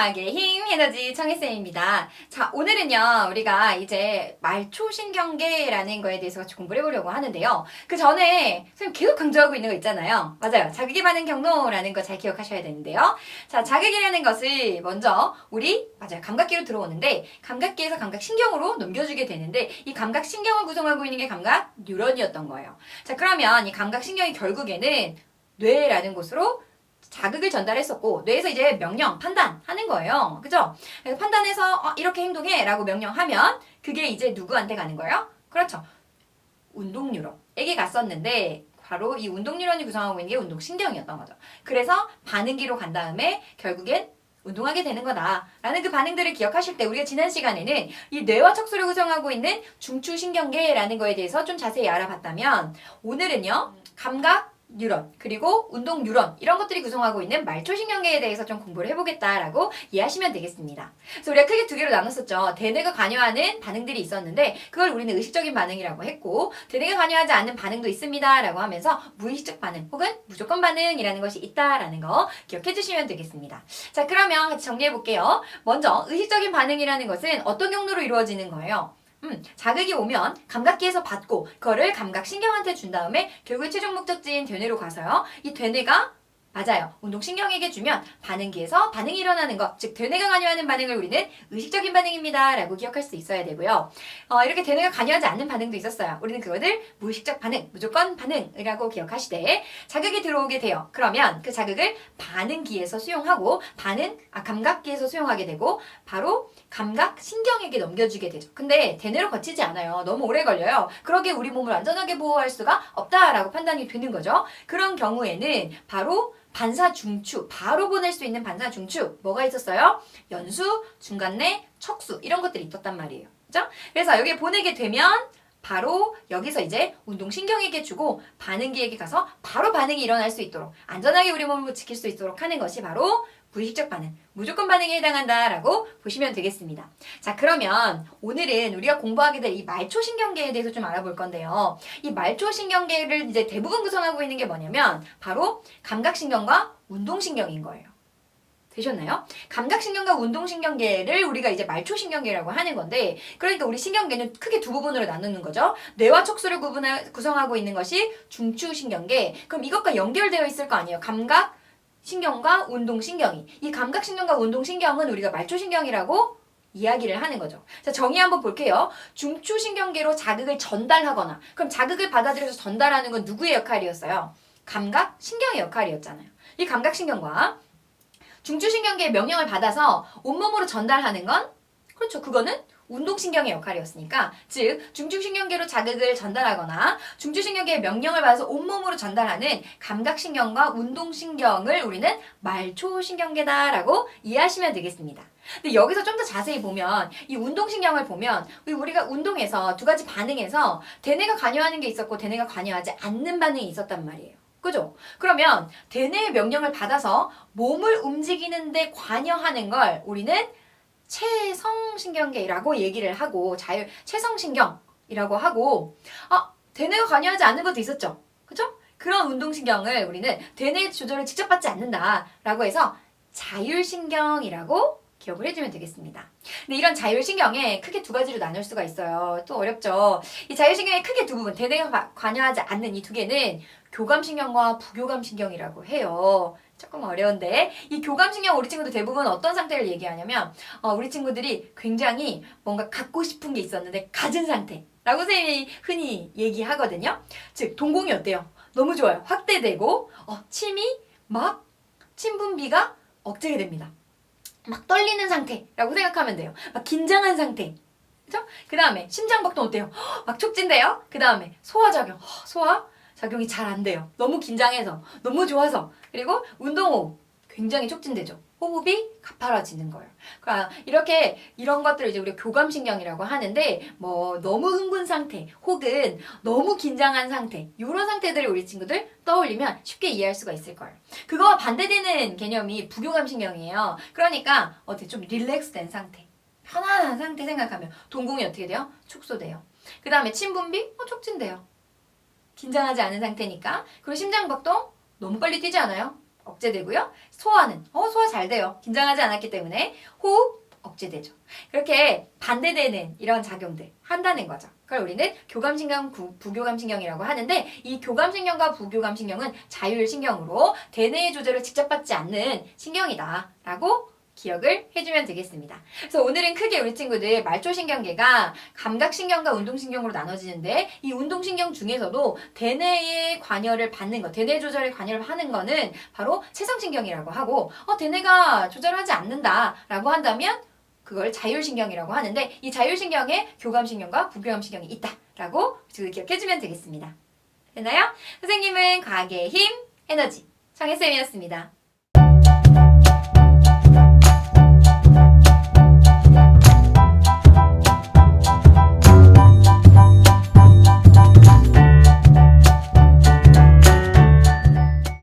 과학의 힘 에너지 청혜쌤입니다. 자, 오늘은요, 우리가 이제 말초신경계라는 거에 대해서 같이 공부를 해보려고 하는데요. 그 전에 선생님 계속 강조하고 있는 거 있잖아요. 맞아요. 자극에 반응 경로라는 거 잘 기억하셔야 되는데요. 자, 자극이라는 것을 먼저 우리, 맞아요. 감각기로 들어오는데, 감각기에서 감각신경으로 넘겨주게 되는데, 이 감각신경을 구성하고 있는 게 감각 뉴런이었던 거예요. 자, 그러면 이 감각신경이 결국에는 뇌라는 곳으로 자극을 전달했었고 뇌에서 이제 명령, 판단하는 거예요. 그죠? 그래서 판단해서 이렇게 행동해 라고 명령하면 그게 이제 누구한테 가는 거예요? 그렇죠. 운동 뉴런에게 갔었는데 바로 이 운동 뉴런이 구성하고 있는 게 운동신경이었던 거죠. 그래서 반응기로 간 다음에 결국엔 운동하게 되는 거다라는 그 반응들을 기억하실 때 우리가 지난 시간에는 이 뇌와 척수를 구성하고 있는 중추신경계라는 거에 대해서 좀 자세히 알아봤다면 오늘은요. 감각 뉴런, 그리고 운동 뉴런 이런 것들이 구성하고 있는 말초신경계에 대해서 좀 공부를 해보겠다라고 이해하시면 되겠습니다. 그래서 우리가 크게 두 개로 나눴었죠. 대뇌가 관여하는 반응들이 있었는데 그걸 우리는 의식적인 반응이라고 했고 대뇌가 관여하지 않는 반응도 있습니다 라고 하면서 무의식적 반응 혹은 무조건 반응이라는 것이 있다라는 거 기억해 주시면 되겠습니다. 자, 그러면 같이 정리해 볼게요. 먼저 의식적인 반응이라는 것은 어떤 경로로 이루어지는 거예요? 자극이 오면 감각기에서 받고 그거를 감각신경한테 준 다음에 결국 최종 목적지인 되뇌로 가서요. 이 되뇌가 맞아요. 운동신경에게 주면 반응기에서 반응이 일어나는 것, 즉 되뇌가 관여하는 반응을 우리는 의식적인 반응입니다 라고 기억할 수 있어야 되고요. 이렇게 되뇌가 관여하지 않는 반응도 있었어요. 우리는 그것을 무의식적 반응, 무조건 반응이라고 기억하시되 자극이 들어오게 돼요. 그러면 그 자극을 반응기에서 수용하고 감각기에서 수용하게 되고 바로 감각신경에게 넘겨주게 되죠. 근데 대뇌로 거치지 않아요. 너무 오래 걸려요. 그러기에 우리 몸을 안전하게 보호할 수가 없다라고 판단이 되는 거죠. 그런 경우에는 바로 반사중추, 바로 보낼 수 있는 반사중추 뭐가 있었어요? 연수, 중간내, 척수 이런 것들이 있었단 말이에요. 그죠? 그래서 여기에 보내게 되면 바로 여기서 이제 운동신경에게 주고 반응기에게 가서 바로 반응이 일어날 수 있도록 안전하게 우리 몸을 지킬 수 있도록 하는 것이 바로 무의식적 반응, 무조건 반응에 해당한다라고 보시면 되겠습니다. 자, 그러면 오늘은 우리가 공부하게 될 이 말초신경계에 대해서 좀 알아볼 건데요. 이 말초신경계를 이제 대부분 구성하고 있는 게 뭐냐면 바로 감각신경과 운동신경인 거예요. 되셨나요? 감각신경과 운동신경계를 우리가 이제 말초신경계라고 하는 건데 그러니까 우리 신경계는 크게 두 부분으로 나누는 거죠. 뇌와 척수를 구성하고 있는 것이 중추신경계. 그럼 이것과 연결되어 있을 거 아니에요. 감각신경과 운동신경이. 이 감각신경과 운동신경은 우리가 말초신경이라고 이야기를 하는 거죠. 자, 정의 한번 볼게요. 중추신경계로 자극을 전달하거나 그럼 자극을 받아들여서 전달하는 건 누구의 역할이었어요? 감각신경의 역할이었잖아요. 이 감각신경과 중추신경계의 명령을 받아서 온몸으로 전달하는 건 그렇죠. 그거는 운동신경의 역할이었으니까 즉 중추신경계로 자극을 전달하거나 중추신경계의 명령을 받아서 온몸으로 전달하는 감각신경과 운동신경을 우리는 말초신경계다라고 이해하시면 되겠습니다. 근데 여기서 좀 더 자세히 보면 이 운동신경을 보면 우리가 운동에서 두 가지 반응에서 대뇌가 관여하는 게 있었고 대뇌가 관여하지 않는 반응이 있었단 말이에요. 그죠? 그러면 대뇌의 명령을 받아서 몸을 움직이는데 관여하는 걸 우리는 체성신경계라고 얘기를 하고 체성신경이라고 하고 대뇌가 관여하지 않는 것도 있었죠. 그죠? 그런 운동신경을 우리는 대뇌 조절을 직접 받지 않는다라고 해서 자율신경이라고 기억을 해주면 되겠습니다. 근데 이런 자율신경에 크게 두 가지로 나눌 수가 있어요. 또 어렵죠. 이 자율신경의 크게 두 부분, 대뇌가 관여하지 않는 이 두 개는 교감신경과 부교감신경이라고 해요. 조금 어려운데 이 교감신경 우리 친구들 대부분 어떤 상태를 얘기하냐면 우리 친구들이 굉장히 뭔가 갖고 싶은 게 있었는데 가진 상태라고 선생님이 흔히 얘기하거든요. 즉 동공이 어때요? 너무 좋아요. 확대되고 침 분비가 억제가 됩니다. 막 떨리는 상태라고 생각하면 돼요. 막 긴장한 상태. 그죠? 그 다음에 심장박동 어때요? 막 촉진돼요? 그 다음에 소화작용. 소화작용이 잘 안 돼요. 너무 긴장해서. 너무 좋아서. 그리고 운동호흡. 굉장히 촉진되죠. 호흡이 가파라지는 거예요. 그러니까 이런 것들을 이제 우리가 교감신경이라고 하는데 뭐 너무 흥분 상태 혹은 너무 긴장한 상태 이런 상태들을 우리 친구들 떠올리면 쉽게 이해할 수가 있을 거예요. 그거와 반대되는 개념이 부교감신경이에요. 그러니까 좀 릴렉스된 상태, 편안한 상태 생각하면 동공이 어떻게 돼요? 축소돼요. 그 다음에 침 분비? 촉진돼요. 긴장하지 않은 상태니까. 그리고 심장박동 너무 빨리 뛰지 않아요? 억제되고요. 소화는 소화 잘 돼요. 긴장하지 않았기 때문에 호흡 억제되죠. 그렇게 반대되는 이런 작용들 한다는 거죠. 그걸 우리는 교감신경, 부교감신경이라고 하는데 이 교감신경과 부교감신경은 자율신경으로 대뇌의 조절을 직접 받지 않는 신경이다라고 기억을 해주면 되겠습니다. 그래서 오늘은 크게 우리 친구들 말초신경계가 감각신경과 운동신경으로 나눠지는데 이 운동신경 중에서도 대뇌의 관여를 받는 것, 대뇌 조절에 관여를 하는 거는 바로 체성신경이라고 하고 대뇌가 조절하지 않는다라고 한다면 그걸 자율신경이라고 하는데 이 자율신경에 교감신경과 부교감신경이 있다라고 기억해주면 되겠습니다. 됐나요? 선생님은 과학의 힘, 에너지, 정혜쌤이었습니다.